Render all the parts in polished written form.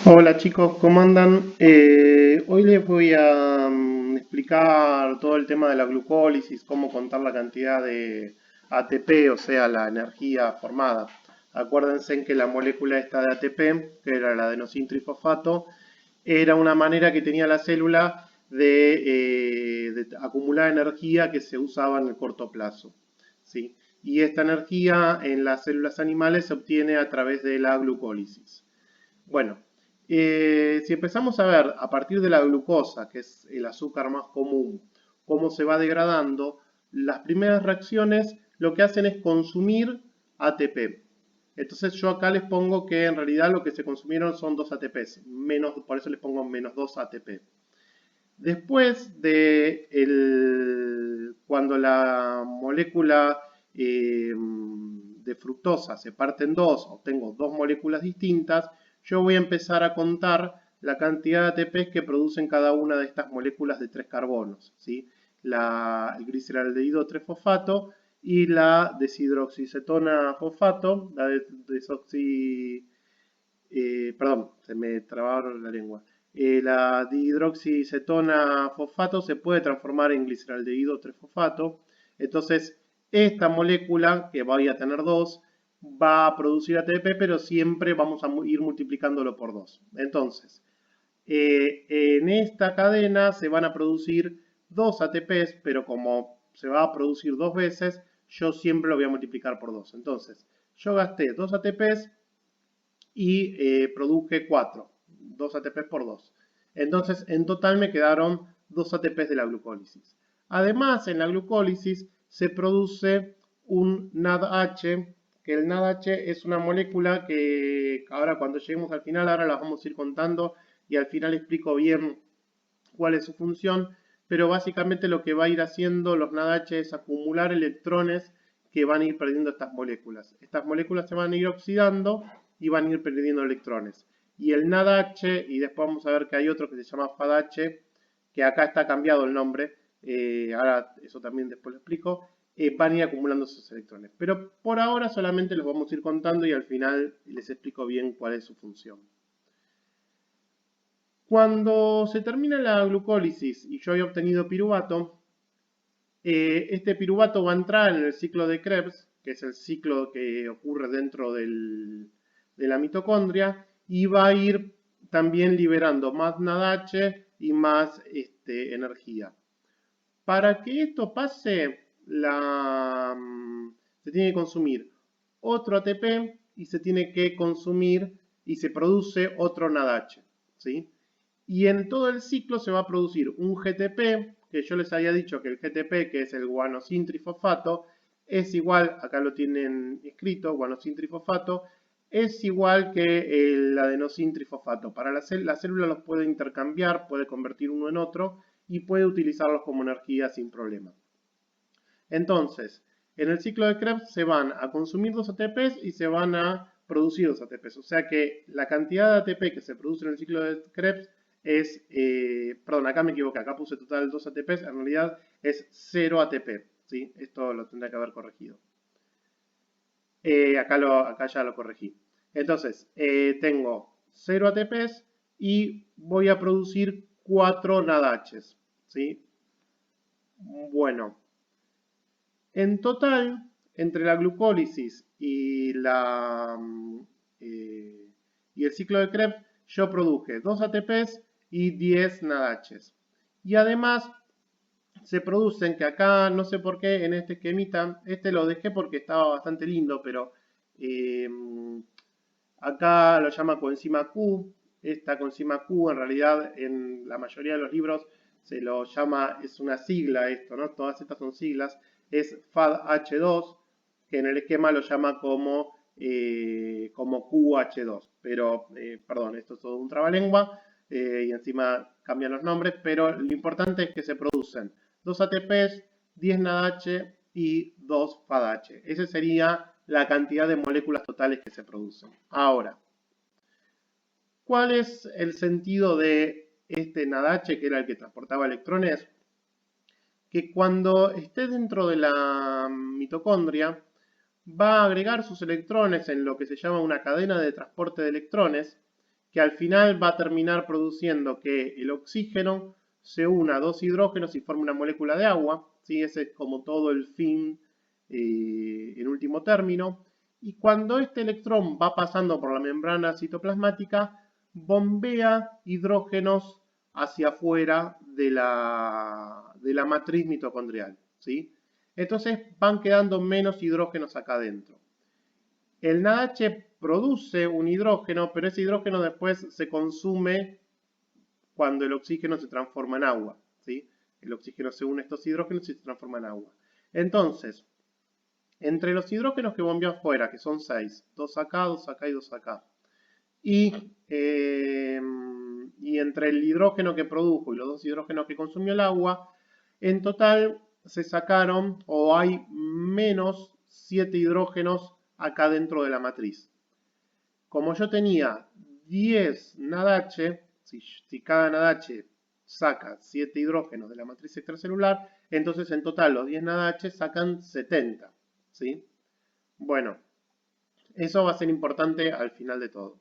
Hola chicos, ¿cómo andan? Hoy les voy a explicar todo el tema de la glucólisis, cómo contar la cantidad de ATP, o sea, la energía formada. Acuérdense en que la molécula esta de ATP, que era el adenosintrifosfato, era una manera que tenía la célula de acumular energía que se usaba en el corto plazo, ¿sí? Y esta energía en las células animales se obtiene a través de la glucólisis. Bueno, si empezamos a ver a partir de la glucosa, que es el azúcar más común, cómo se va degradando, las primeras reacciones lo que hacen es consumir ATP. Entonces yo acá les pongo que en realidad lo que se consumieron son 2 ATPs, menos, por eso les pongo menos 2 ATP. Después de cuando la molécula de fructosa se parte en dos, o tengo dos moléculas distintas, yo voy a empezar a contar la cantidad de ATPs que producen cada una de estas moléculas de tres carbonos, ¿sí? El gliceraldehído 3-fosfato y la deshidroxicetona fosfato, perdón, se me trabaron la lengua. La dihidroxicetona fosfato se puede transformar en gliceraldehído 3-fosfato. Entonces, esta molécula, que voy a tener dos, va a producir ATP, pero siempre vamos a ir multiplicándolo por 2. Entonces, en esta cadena se van a producir dos ATPs, pero como se va a producir dos veces, yo siempre lo voy a multiplicar por 2. Entonces, yo gasté 2 ATPs y produje 4, 2 ATP por 2. Entonces, en total me quedaron 2 ATP de la glucólisis. Además, en la glucólisis se produce un NADH, que el NADH es una molécula que ahora cuando lleguemos al final, ahora la vamos a ir contando y al final explico bien cuál es su función, pero básicamente lo que va a ir haciendo los NADH es acumular electrones que van a ir perdiendo estas moléculas. Estas moléculas se van a ir oxidando y van a ir perdiendo electrones. Y el NADH, y después vamos a ver que hay otro que se llama FADH, que acá está cambiado el nombre, ahora eso también después lo explico, van a ir acumulando esos electrones. Pero por ahora solamente los vamos a ir contando y al final les explico bien cuál es su función. Cuando se termina la glucólisis y yo he obtenido piruvato, este piruvato va a entrar en el ciclo de Krebs, que es el ciclo que ocurre dentro de la mitocondria, y va a ir también liberando más NADH y más energía. Para que esto pase, se tiene que consumir otro ATP y se tiene que consumir y se produce otro NADH, ¿sí? Y en todo el ciclo se va a producir un GTP, que yo les había dicho que el GTP, que es el guanosintrifosfato, es igual, acá lo tienen escrito, guanosintrifosfato, es igual que el adenosintrifosfato. Para la célula los puede intercambiar, puede convertir uno en otro y puede utilizarlos como energía sin problema. Entonces, en el ciclo de Krebs se van a consumir dos ATPs y se van a producir dos ATPs. O sea que la cantidad de ATP que se produce en el ciclo de Krebs es, perdón, acá me equivoqué, acá puse total 2 ATPs, en realidad es 0 ATP, ¿sí? Esto lo tendría que haber corregido. Acá ya lo corregí. Entonces, tengo 0 ATPs y voy a producir 4 NADHs, ¿sí? Bueno, en total, entre la glucólisis y el ciclo de Krebs, yo produje 2 ATPs y 10 NADHs. Y además se producen, que acá no sé por qué en este esquemita, este lo dejé porque estaba bastante lindo, pero eh, acá lo llama coenzima Q. Esta coenzima Q en realidad en la mayoría de los libros se lo llama, es una sigla esto, ¿no? Todas estas son siglas, es FADH2, que en el esquema lo llama como QH2, pero, perdón, esto es todo un trabalengua, y encima cambian los nombres, pero lo importante es que se producen 2 ATPs, 10 NADH y 2 FADH. Esa sería la cantidad de moléculas totales que se producen. Ahora, ¿cuál es el sentido de este NADH, que era el que transportaba electrones? Que cuando esté dentro de la mitocondria, va a agregar sus electrones en lo que se llama una cadena de transporte de electrones, que al final va a terminar produciendo que el oxígeno se una a dos hidrógenos y forme una molécula de agua, ¿sí? Ese es como todo el fin en último término. Y cuando este electrón va pasando por la membrana citoplasmática, bombea hidrógenos hacia afuera de la matriz mitocondrial, ¿sí? Entonces van quedando menos hidrógenos acá adentro. El NADH produce un hidrógeno, pero ese hidrógeno después se consume cuando el oxígeno se transforma en agua, ¿sí? El oxígeno se une a estos hidrógenos y se transforma en agua. Entonces, entre los hidrógenos que bombeó afuera, que son 6, 2 acá, 2 acá y 2 acá, y entre el hidrógeno que produjo y los dos hidrógenos que consumió el agua, en total se sacaron, o hay menos 7 hidrógenos acá dentro de la matriz. Como yo tenía 10 NADH, si cada NADH saca 7 hidrógenos de la matriz extracelular, entonces en total los 10 NADH sacan 70, ¿sí? Bueno, eso va a ser importante al final de todo.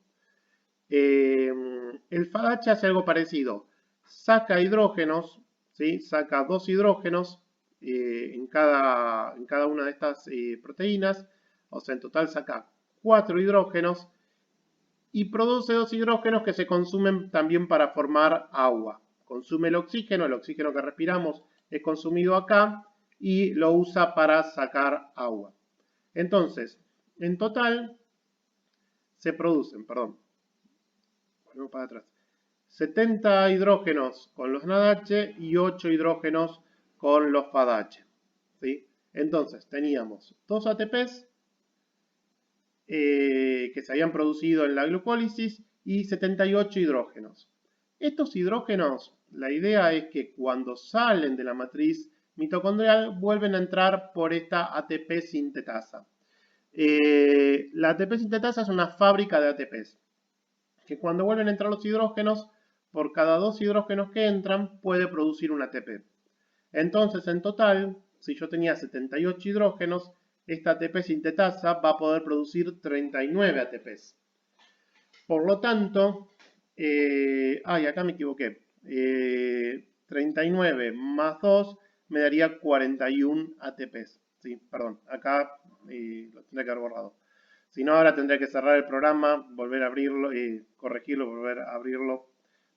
El FADH hace algo parecido. Saca hidrógenos, ¿sí? Saca 2 hidrógenos en cada una de estas proteínas. O sea, en total saca 4 hidrógenos y produce 2 hidrógenos que se consumen también para formar agua. Consume el oxígeno que respiramos es consumido acá y lo usa para sacar agua. Entonces, en total se producen, volvemos para atrás, 70 hidrógenos con los NADH y 8 hidrógenos con los FADH, ¿sí? Entonces, teníamos 2 ATPs que se habían producido en la glucólisis y 78 hidrógenos. Estos hidrógenos, la idea es que cuando salen de la matriz mitocondrial vuelven a entrar por esta ATP sintetasa. La ATP sintetasa es una fábrica de ATPs, que cuando vuelven a entrar los hidrógenos, por cada 2 hidrógenos que entran, puede producir un ATP. Entonces, en total, si yo tenía 78 hidrógenos, esta ATP sintetasa va a poder producir 39 ATPs. Por lo tanto, acá me equivoqué. 39 más 2 me daría 41 ATPs. Sí, perdón, acá lo tendré que haber borrado. Si no, ahora tendré que cerrar el programa, volver a abrirlo, corregirlo, volver a abrirlo.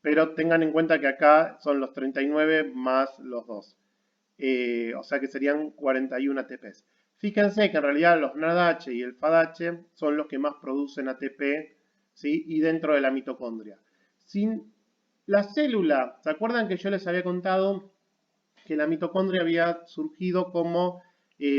Pero tengan en cuenta que acá son los 39 más los 2. O sea que serían 41 ATPs. Fíjense que en realidad los NADH y el FADH son los que más producen ATP, ¿sí? Y dentro de la mitocondria. Sin la célula, ¿se acuerdan que yo les había contado que la mitocondria había surgido como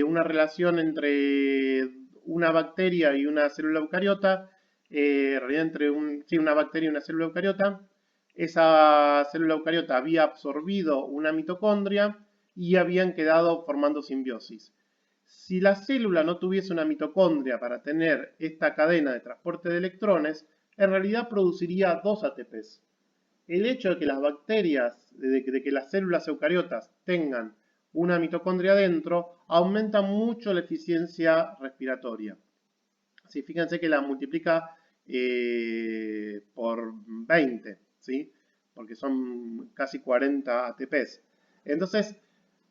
una relación entre una bacteria y una célula eucariota? En realidad entre una bacteria y una célula eucariota. Esa célula eucariota había absorbido una mitocondria y habían quedado formando simbiosis. Si la célula no tuviese una mitocondria para tener esta cadena de transporte de electrones, en realidad produciría 2 ATPs. El hecho de que las bacterias, de que las células eucariotas tengan una mitocondria dentro, aumenta mucho la eficiencia respiratoria. ¿Sí? Fíjense que la multiplica por 20, ¿sí? Porque son casi 40 ATPs. Entonces,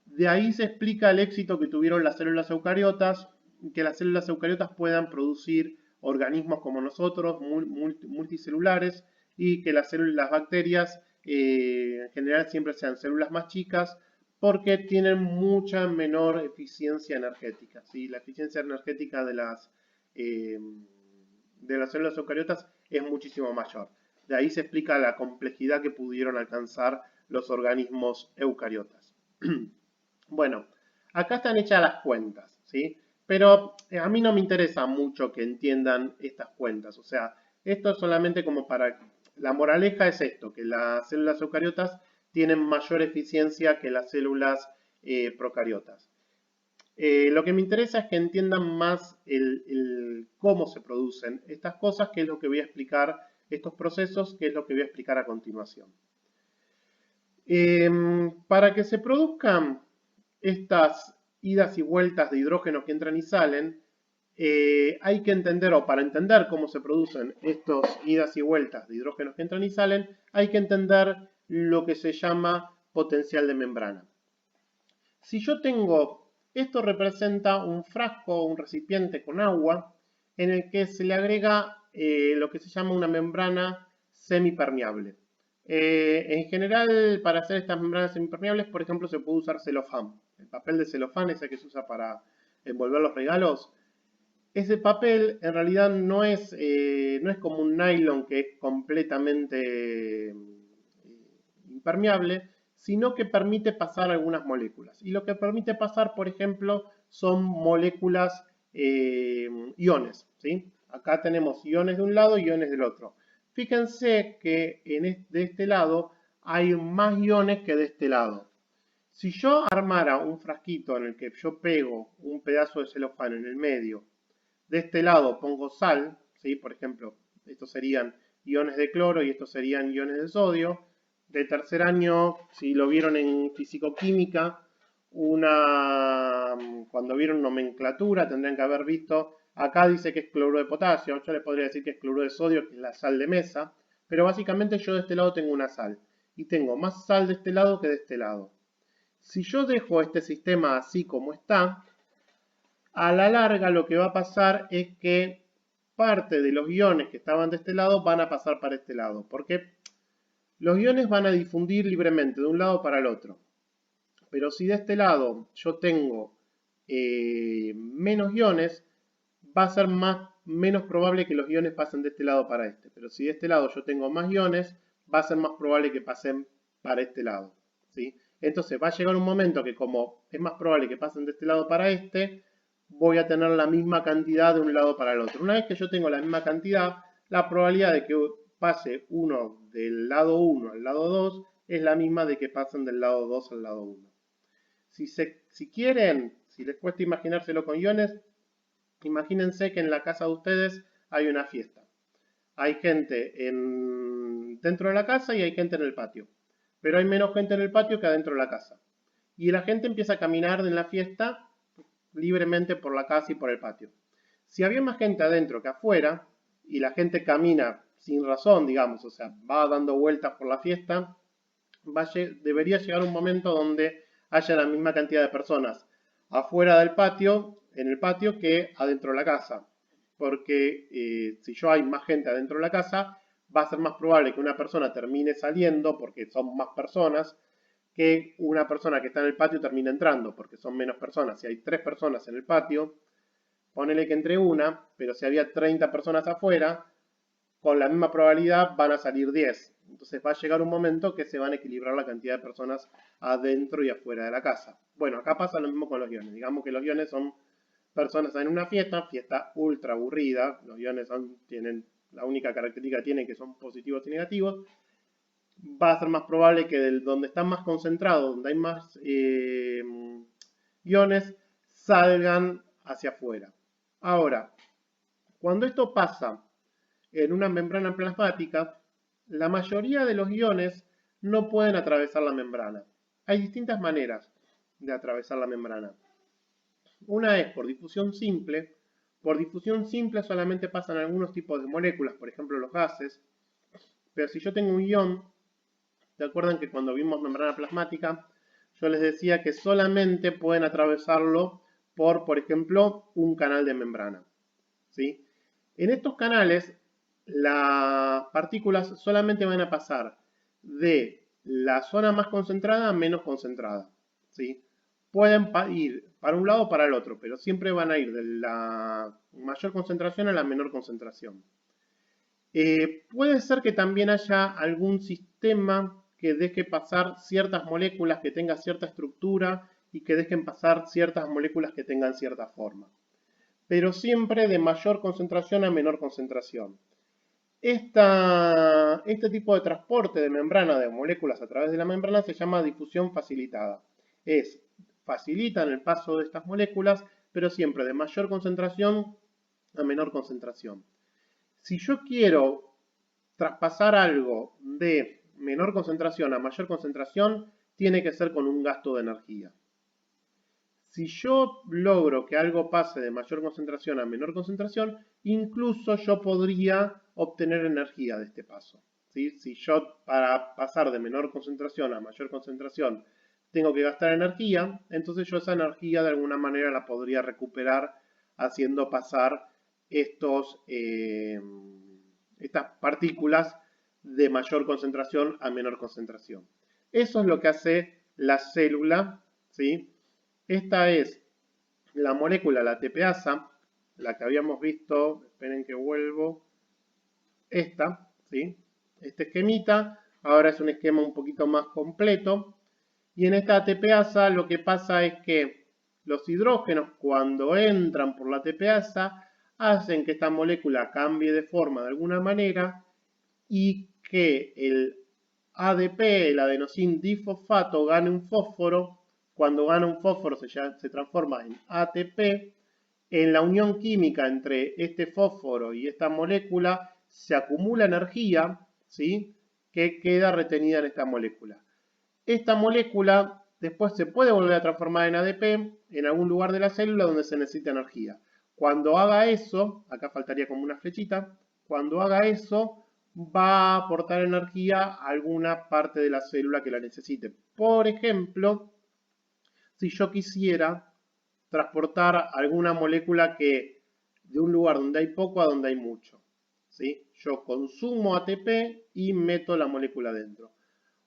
de ahí se explica el éxito que tuvieron las células eucariotas, que las células eucariotas puedan producir organismos como nosotros, multicelulares, y que las bacterias en general siempre sean células más chicas, porque tienen mucha menor eficiencia energética. ¿Sí? La eficiencia energética de las células eucariotas es muchísimo mayor. De ahí se explica la complejidad que pudieron alcanzar los organismos eucariotas. Bueno, acá están hechas las cuentas, ¿sí? Pero a mí no me interesa mucho que entiendan estas cuentas. O sea, esto es solamente como para... La moraleja es esto, que las células eucariotas tienen mayor eficiencia que las células procariotas. Lo que me interesa es que entiendan más cómo se producen estas cosas, que es lo que voy a explicar, estos procesos, que es lo que voy a explicar a continuación. Para que se produzcan estas idas y vueltas de hidrógenos que entran y salen, hay que entender, o para entender cómo se producen estos idas y vueltas de hidrógenos que entran y salen, hay que entender lo que se llama potencial de membrana. Si yo tengo, esto representa un frasco, un recipiente con agua, en el que se le agrega lo que se llama una membrana semipermeable. En general, para hacer estas membranas semipermeables, por ejemplo, se puede usar celofán. El papel de celofán, ese que se usa para envolver los regalos. Ese papel en realidad no es como un nylon que es completamente impermeable, sino que permite pasar algunas moléculas. Y lo que permite pasar, por ejemplo, son moléculas iones. ¿Sí? Acá tenemos iones de un lado y iones del otro. Fíjense que de este lado hay más iones que de este lado. Si yo armara un frasquito en el que yo pego un pedazo de celofán en el medio, de este lado pongo sal, ¿sí? Por ejemplo, estos serían iones de cloro y estos serían iones de sodio. De tercer año, si lo vieron en fisicoquímica, cuando vieron nomenclatura tendrían que haber visto, acá dice que es cloruro de potasio, yo les podría decir que es cloruro de sodio, que es la sal de mesa, pero básicamente yo de este lado tengo una sal, y tengo más sal de este lado que de este lado. Si yo dejo este sistema así como está, a la larga lo que va a pasar es que parte de los iones que estaban de este lado van a pasar para este lado, porque los iones van a difundir libremente de un lado para el otro. Pero si de este lado yo tengo menos iones, va a ser menos probable que los iones pasen de este lado para este. Pero si de este lado yo tengo más iones, va a ser más probable que pasen para este lado. ¿Sí? Entonces va a llegar un momento que como es más probable que pasen de este lado para este, voy a tener la misma cantidad de un lado para el otro. Una vez que yo tengo la misma cantidad, la probabilidad de que pase uno del lado 1 al lado 2 es la misma de que pasen del lado 2 al lado 1. Si quieren, si les cuesta imaginárselo con iones, imagínense que en la casa de ustedes hay una fiesta. Hay gente dentro de la casa y hay gente en el patio. Pero hay menos gente en el patio que adentro de la casa. Y la gente empieza a caminar en la fiesta libremente por la casa y por el patio. Si había más gente adentro que afuera, y la gente camina sin razón, digamos, o sea, va dando vueltas por la fiesta, debería llegar un momento donde haya la misma cantidad de personas afuera del patio, en el patio, que adentro de la casa. Porque si yo hay más gente adentro de la casa, va a ser más probable que una persona termine saliendo, porque son más personas, que una persona que está en el patio termine entrando, porque son menos personas. Si hay 3 personas en el patio, ponele que entre una, pero si había 30 personas afuera, con la misma probabilidad van a salir 10. Entonces va a llegar un momento que se van a equilibrar la cantidad de personas adentro y afuera de la casa. Bueno, acá pasa lo mismo con los iones. Digamos que los iones son personas en una fiesta ultra aburrida. Los iones tienen la única característica que tienen que son positivos y negativos. Va a ser más probable que donde están más concentrados, donde hay más iones, salgan hacia afuera. Ahora, cuando esto pasa en una membrana plasmática, la mayoría de los iones no pueden atravesar la membrana. Hay distintas maneras de atravesar la membrana. Una es por difusión simple. Por difusión simple solamente pasan algunos tipos de moléculas, por ejemplo los gases. Pero si yo tengo un ion, ¿se acuerdan que cuando vimos membrana plasmática, yo les decía que solamente pueden atravesarlo por ejemplo, un canal de membrana? ¿Sí? En estos canales, las partículas solamente van a pasar de la zona más concentrada a menos concentrada. ¿Sí? Pueden ir para un lado o para el otro, pero siempre van a ir de la mayor concentración a la menor concentración. Puede ser que también haya algún sistema que deje pasar ciertas moléculas que tengan cierta estructura y que dejen pasar ciertas moléculas que tengan cierta forma, pero siempre de mayor concentración a menor concentración. Este tipo de transporte de membrana de moléculas a través de la membrana se llama difusión facilitada. Facilitan el paso de estas moléculas, pero siempre de mayor concentración a menor concentración. Si yo quiero traspasar algo de menor concentración a mayor concentración, tiene que ser con un gasto de energía. Si yo logro que algo pase de mayor concentración a menor concentración, incluso yo podría obtener energía de este paso. ¿Sí? Si yo para pasar de menor concentración a mayor concentración tengo que gastar energía, entonces yo esa energía de alguna manera la podría recuperar haciendo pasar estas partículas de mayor concentración a menor concentración. Eso es lo que hace la célula, ¿sí? Esta es la molécula, la ATPasa, la que habíamos visto, esperen que vuelvo, esta, ¿sí? Este esquemita, ahora es un esquema un poquito más completo, y en esta ATPasa lo que pasa es que los hidrógenos cuando entran por la ATPasa hacen que esta molécula cambie de forma de alguna manera y que el ADP, el adenosín difosfato, gane un fósforo. Cuando gana un fósforo se transforma en ATP. En la unión química entre este fósforo y esta molécula se acumula energía, ¿sí? Que queda retenida en esta molécula. Esta molécula después se puede volver a transformar en ADP en algún lugar de la célula donde se necesita energía. Cuando haga eso, acá faltaría como una flechita, cuando haga eso va a aportar energía a alguna parte de la célula que la necesite. Por ejemplo, si yo quisiera transportar alguna molécula que de un lugar donde hay poco a donde hay mucho, ¿sí? Yo consumo ATP y meto la molécula dentro.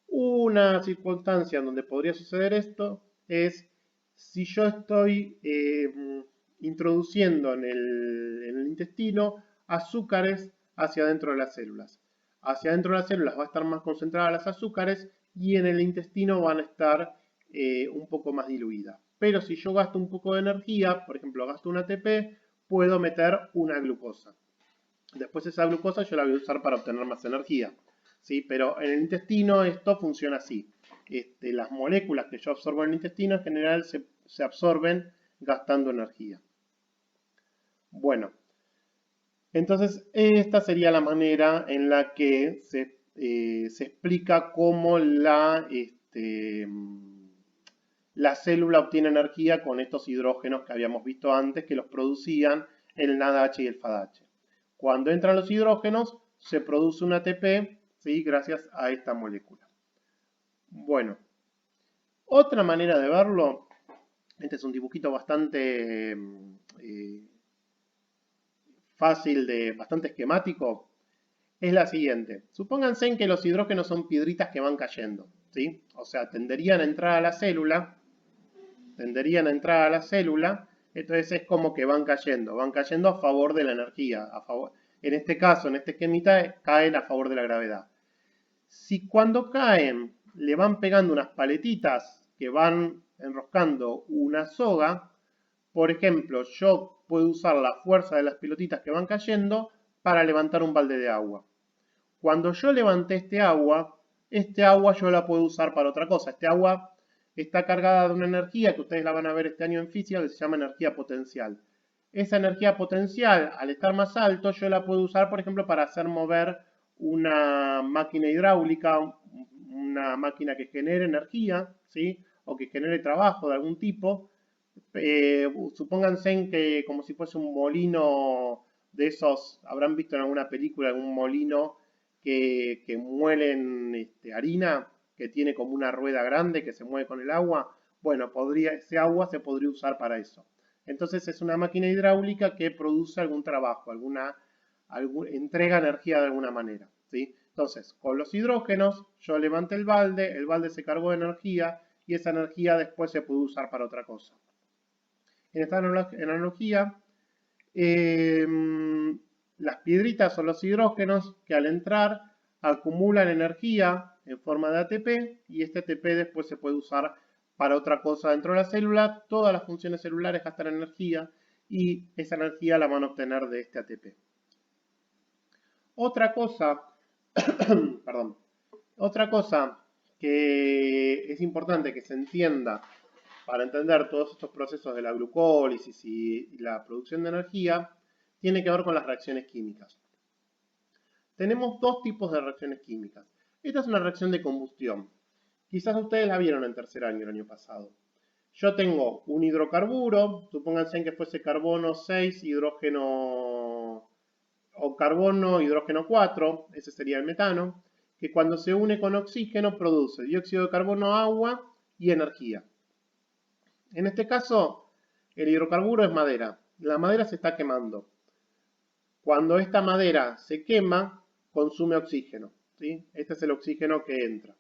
Una circunstancia en donde podría suceder esto es si yo estoy introduciendo en el intestino azúcares hacia adentro de las células. Hacia adentro de las células va a estar más concentradas las azúcares y en el intestino van a estar un poco más diluidas. Pero si yo gasto un poco de energía, por ejemplo gasto un ATP, puedo meter una glucosa. Después esa glucosa yo la voy a usar para obtener más energía. ¿Sí? Pero en el intestino esto funciona así. Las moléculas que yo absorbo en el intestino en general se absorben gastando energía. Bueno, entonces esta sería la manera en la que se explica cómo la célula obtiene energía con estos hidrógenos que habíamos visto antes, que los producían el NADH y el FADH. Cuando entran los hidrógenos, se produce un ATP, ¿sí? Gracias a esta molécula. Bueno, otra manera de verlo, este es un dibujito bastante fácil, bastante esquemático, es la siguiente. Supónganse en que los hidrógenos son piedritas que van cayendo, ¿sí? O sea, tenderían a entrar a la célula, entonces es como que van cayendo a favor de la energía, en este caso, en este esquemita, caen a favor de la gravedad. Si cuando caen le van pegando unas paletitas que van enroscando una soga, por ejemplo, yo puedo usar la fuerza de las pelotitas que van cayendo para levantar un balde de agua. Cuando yo levanté este agua yo la puedo usar para otra cosa. Este agua está cargada de una energía que ustedes la van a ver este año en física que se llama energía potencial. Esa energía potencial, al estar más alto, yo la puedo usar, por ejemplo, para hacer mover una máquina hidráulica, una máquina que genere energía, ¿sí? O que genere trabajo de algún tipo. Supónganse en que como si fuese un molino de esos, habrán visto en alguna película algún molino que muelen harina, que tiene como una rueda grande que se mueve con el agua. Bueno, ese agua se podría usar para eso. Entonces es una máquina hidráulica que produce algún trabajo, entrega energía de alguna manera, ¿sí? Entonces, con los hidrógenos, yo levanté el balde se cargó de energía y esa energía después se puede usar para otra cosa. En esta analogía, las piedritas son los hidrógenos que al entrar acumulan energía en forma de ATP y este ATP después se puede usar para otra cosa dentro de la célula. Todas las funciones celulares gastan energía y esa energía la van a obtener de este ATP. Otra cosa, perdón, otra cosa que es importante que se entienda para entender todos estos procesos de la glucólisis y la producción de energía, tiene que ver con las reacciones químicas. Tenemos dos tipos de reacciones químicas. Esta es una reacción de combustión. Quizás ustedes la vieron en tercer año el año pasado. yo tengo un hidrocarburo, supónganse que fuese carbono 6, hidrógeno o carbono, hidrógeno 4, ese sería el metano, que cuando se une con oxígeno produce dióxido de carbono, agua y energía. En este caso, el hidrocarburo es madera. La madera se está quemando. Cuando esta madera se quema, consume oxígeno, ¿sí? Este es el oxígeno que entra.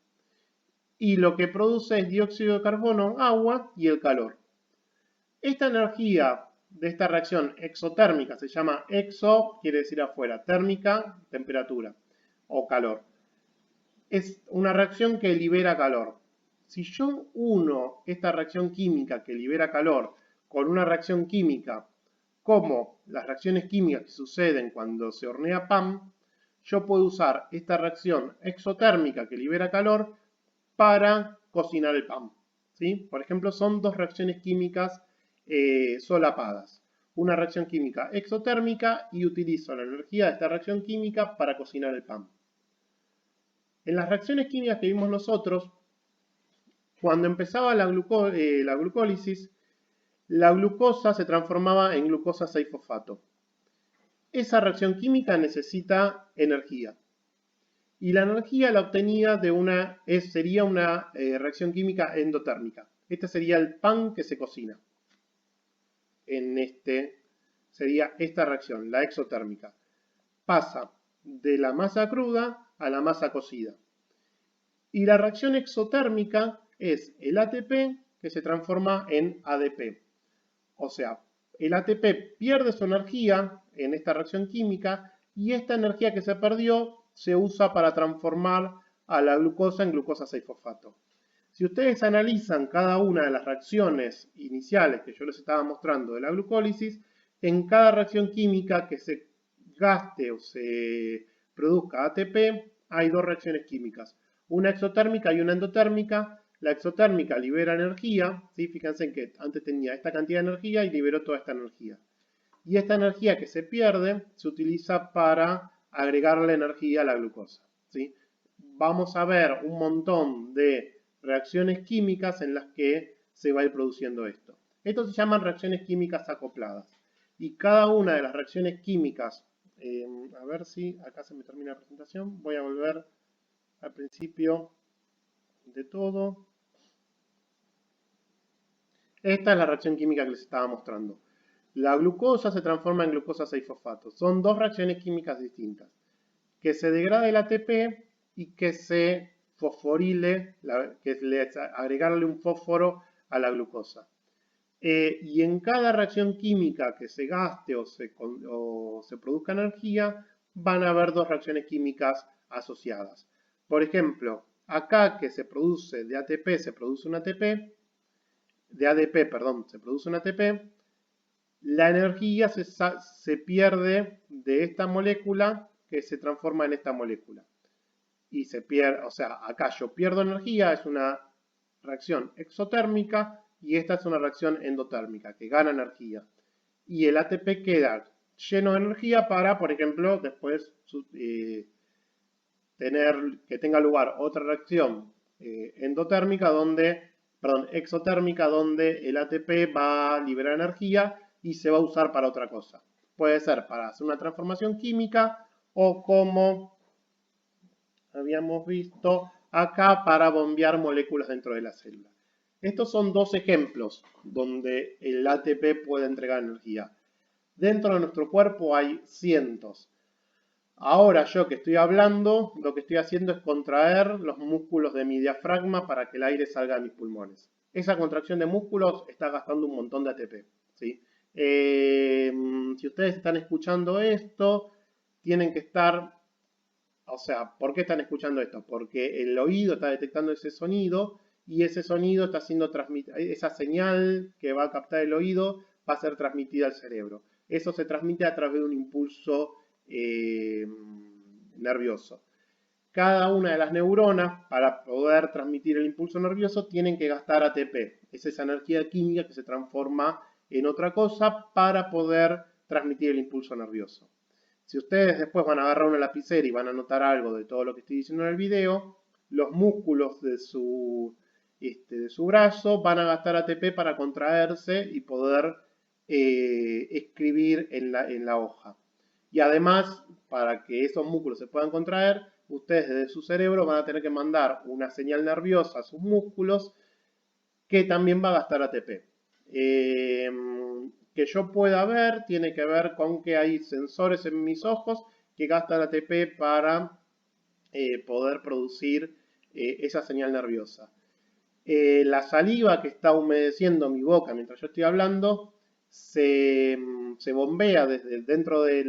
Y lo que produce es dióxido de carbono, agua y el calor. Esta energía de esta reacción exotérmica se llama exo, quiere decir afuera, térmica, temperatura o calor. Es una reacción que libera calor. Si yo uno esta reacción química que libera calor con una reacción química como las reacciones químicas que suceden cuando se hornea pan, yo puedo usar esta reacción exotérmica que libera calor para cocinar el pan, ¿sí? Por ejemplo, son dos reacciones químicas solapadas. Una reacción química exotérmica y utilizo la energía de esta reacción química para cocinar el pan. En las reacciones químicas que vimos nosotros, cuando empezaba la glucólisis, la glucosa se transformaba en glucosa 6-fosfato. Esa reacción química necesita energía. Y la energía la obtenía sería una reacción química endotérmica. Este sería el pan que se cocina. Sería esta reacción, la exotérmica. Pasa de la masa cruda a la masa cocida. Y la reacción exotérmica es el ATP que se transforma en ADP. O sea, el ATP pierde su energía en esta reacción química y esta energía que se perdió se usa para transformar a la glucosa en glucosa 6-fosfato. Si ustedes analizan cada una de las reacciones iniciales que yo les estaba mostrando de la glucólisis, en cada reacción química que se gaste o se produzca ATP, hay dos reacciones químicas, una exotérmica y una endotérmica. La exotérmica libera energía, ¿sí? Fíjense que antes tenía esta cantidad de energía y liberó toda esta energía. Y esta energía que se pierde se utiliza para agregarle energía a la glucosa, ¿sí? Vamos a ver un montón de reacciones químicas en las que se va a ir produciendo esto. Esto se llaman reacciones químicas acopladas. Y cada una de las reacciones químicas, a ver si acá se me termina la presentación, voy a volver al principio de todo. Esta es la reacción química que les estaba mostrando. La glucosa se transforma en glucosa 6-fosfato. Son dos reacciones químicas distintas. Que se degrade el ATP y que se fosforile, que es agregarle un fósforo a la glucosa. Y en cada reacción química que se gaste o se produzca energía, van a haber dos reacciones químicas asociadas. Por ejemplo, acá que se produce de ATP, se produce un ATP, de ADP, perdón, se produce un ATP, la energía se pierde de esta molécula que se transforma en esta molécula. Y se pierde, o sea, acá yo pierdo energía, es una reacción exotérmica, y esta es una reacción endotérmica, que gana energía. Y el ATP queda lleno de energía para, por ejemplo, después que tenga lugar otra reacción exotérmica, donde el ATP va a liberar energía y se va a usar para otra cosa. Puede ser para hacer una transformación química o como habíamos visto acá para bombear moléculas dentro de la célula. Estos son dos ejemplos donde el ATP puede entregar energía. Dentro de nuestro cuerpo hay cientos. Ahora yo que estoy hablando, lo que estoy haciendo es contraer los músculos de mi diafragma para que el aire salga de mis pulmones. Esa contracción de músculos está gastando un montón de ATP, ¿sí? Si ustedes están escuchando esto, tienen que estar... O sea, ¿por qué están escuchando esto? Porque el oído está detectando ese sonido y ese sonido está siendo transmitido, esa señal que va a captar el oído va a ser transmitida al cerebro. Eso se transmite a través de un impulso nervioso. Cada una de las neuronas, para poder transmitir el impulso nervioso, tienen que gastar ATP. Es esa energía química que se transforma en otra cosa para poder transmitir el impulso nervioso. Si ustedes después van a agarrar una lapicera y van a anotar algo de todo lo que estoy diciendo en el video, los músculos de su de su brazo, van a gastar ATP para contraerse y poder escribir en la hoja. Y además, para que esos músculos se puedan contraer, ustedes desde su cerebro van a tener que mandar una señal nerviosa a sus músculos que también va a gastar ATP. Que yo pueda ver tiene que ver con que hay sensores en mis ojos que gastan ATP para poder producir esa señal nerviosa. La saliva que está humedeciendo mi boca mientras yo estoy hablando se bombea desde dentro de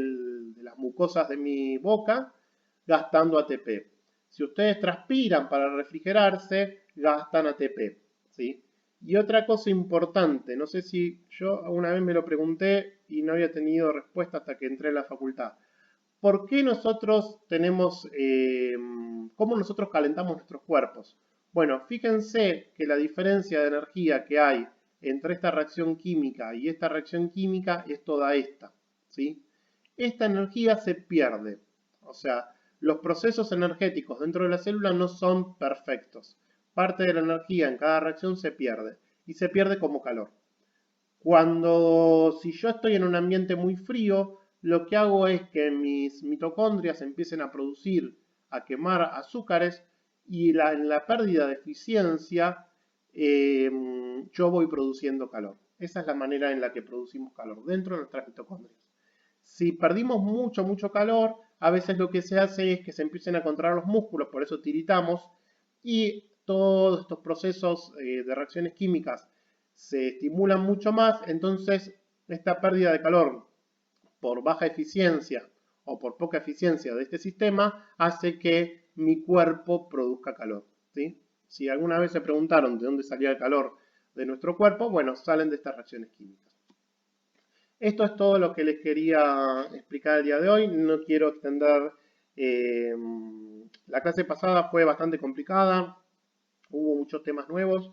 las mucosas de mi boca gastando ATP. Si ustedes transpiran para refrigerarse, gastan ATP, ¿sí? Y otra cosa importante, no sé si yo una vez me lo pregunté y no había tenido respuesta hasta que entré a la facultad. ¿Por qué nosotros tenemos, cómo nosotros calentamos nuestros cuerpos? Bueno, fíjense que la diferencia de energía que hay entre esta reacción química y esta reacción química es toda esta, ¿sí? Esta energía se pierde, o sea, los procesos energéticos dentro de la célula no son perfectos. Parte de la energía en cada reacción se pierde y se pierde como calor. Si yo estoy en un ambiente muy frío, lo que hago es que mis mitocondrias empiecen a producir, a quemar azúcares y en la pérdida de eficiencia yo voy produciendo calor. Esa es la manera en la que producimos calor dentro de nuestras mitocondrias. Si perdimos mucho calor, a veces lo que se hace es que se empiecen a contraer los músculos, por eso tiritamos, y todos estos procesos de reacciones químicas se estimulan mucho más, entonces esta pérdida de calor por baja eficiencia o por poca eficiencia de este sistema hace que mi cuerpo produzca calor, ¿sí? Si alguna vez se preguntaron de dónde salía el calor de nuestro cuerpo, bueno, salen de estas reacciones químicas. Esto es todo lo que les quería explicar el día de hoy. No quiero extender. La clase pasada fue bastante complicada. Hubo muchos temas nuevos.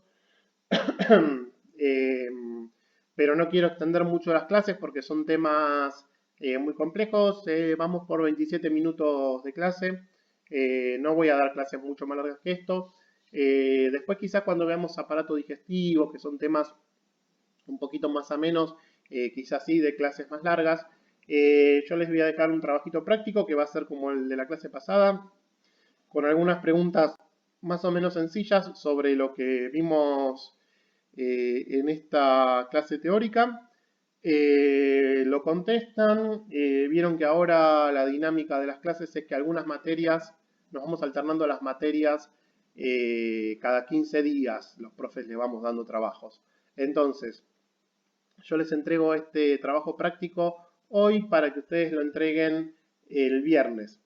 Pero no quiero extender mucho las clases porque son temas muy complejos. Vamos por 27 minutos de clase. No voy a dar clases mucho más largas que esto. Después quizás cuando veamos aparato digestivo, que son temas un poquito más a menos, quizás sí de clases más largas. Yo les voy a dejar un trabajito práctico que va a ser como el de la clase pasada, con algunas preguntas más o menos sencillas sobre lo que vimos en esta clase teórica. Lo contestan, vieron que ahora la dinámica de las clases es que algunas materias, nos vamos alternando las materias cada 15 días, los profes les vamos dando trabajos. Entonces, yo les entrego este trabajo práctico hoy para que ustedes lo entreguen el viernes.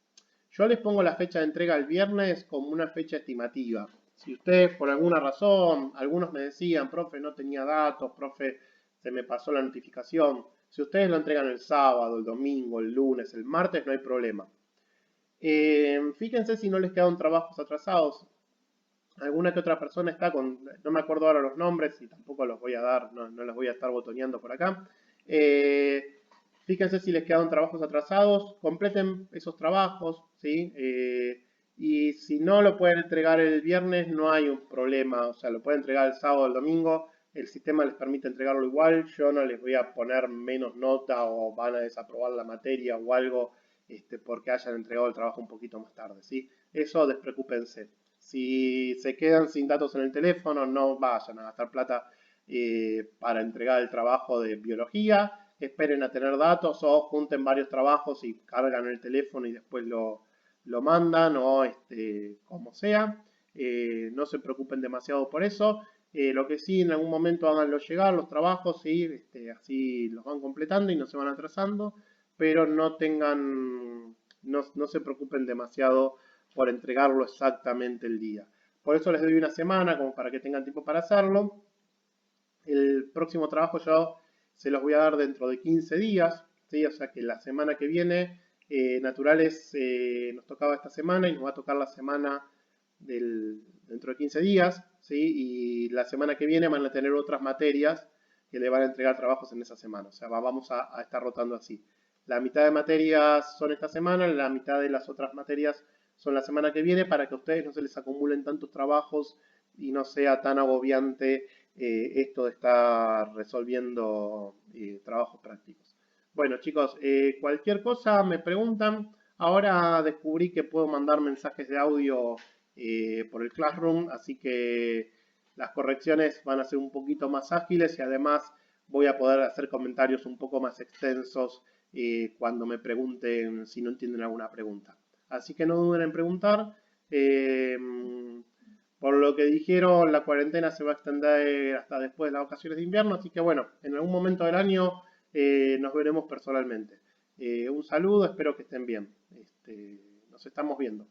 Yo les pongo la fecha de entrega el viernes como una fecha estimativa. Si ustedes por alguna razón, algunos me decían, profe, no tenía datos, profe, se me pasó la notificación. Si ustedes lo entregan el sábado, el domingo, el lunes, el martes, no hay problema. Fíjense si no les quedan trabajos atrasados. Alguna que otra persona está con, no me acuerdo ahora los nombres y tampoco los voy a dar, no los voy a estar botoneando por acá. Fíjense si les quedan trabajos atrasados, completen esos trabajos, ¿sí? Y si no lo pueden entregar el viernes, no hay un problema, o sea, lo pueden entregar el sábado o el domingo, el sistema les permite entregarlo igual, yo no les voy a poner menos nota o van a desaprobar la materia o algo porque hayan entregado el trabajo un poquito más tarde, ¿sí? Eso despreocúpense. Si se quedan sin datos en el teléfono, no vayan a gastar plata para entregar el trabajo de biología. Esperen a tener datos o junten varios trabajos y cargan el teléfono y después lo mandan o como sea. No se preocupen demasiado por eso. Lo que sí, en algún momento háganlo llegar los trabajos, ¿sí? Así los van completando y no se van atrasando, pero no se preocupen demasiado por entregarlo exactamente el día. Por eso les doy una semana como para que tengan tiempo para hacerlo. El próximo trabajo yo se los voy a dar dentro de 15 días, ¿sí? O sea que la semana que viene, naturales nos tocaba esta semana y nos va a tocar la semana dentro de 15 días, ¿sí? Y la semana que viene van a tener otras materias que le van a entregar trabajos en esa semana. O sea, vamos a estar rotando así. La mitad de materias son esta semana, la mitad de las otras materias son la semana que viene para que a ustedes no se les acumulen tantos trabajos y no sea tan agobiante esto de estar resolviendo trabajos prácticos. Bueno, chicos, cualquier cosa me preguntan. Ahora descubrí que puedo mandar mensajes de audio por el Classroom, así que las correcciones van a ser un poquito más ágiles y además voy a poder hacer comentarios un poco más extensos cuando me pregunten si no entienden alguna pregunta. Así que no duden en preguntar. Eh, por lo que dijeron, la cuarentena se va a extender hasta después de las vacaciones de invierno, así que bueno, en algún momento del año nos veremos personalmente. Un saludo, espero que estén bien. Nos estamos viendo.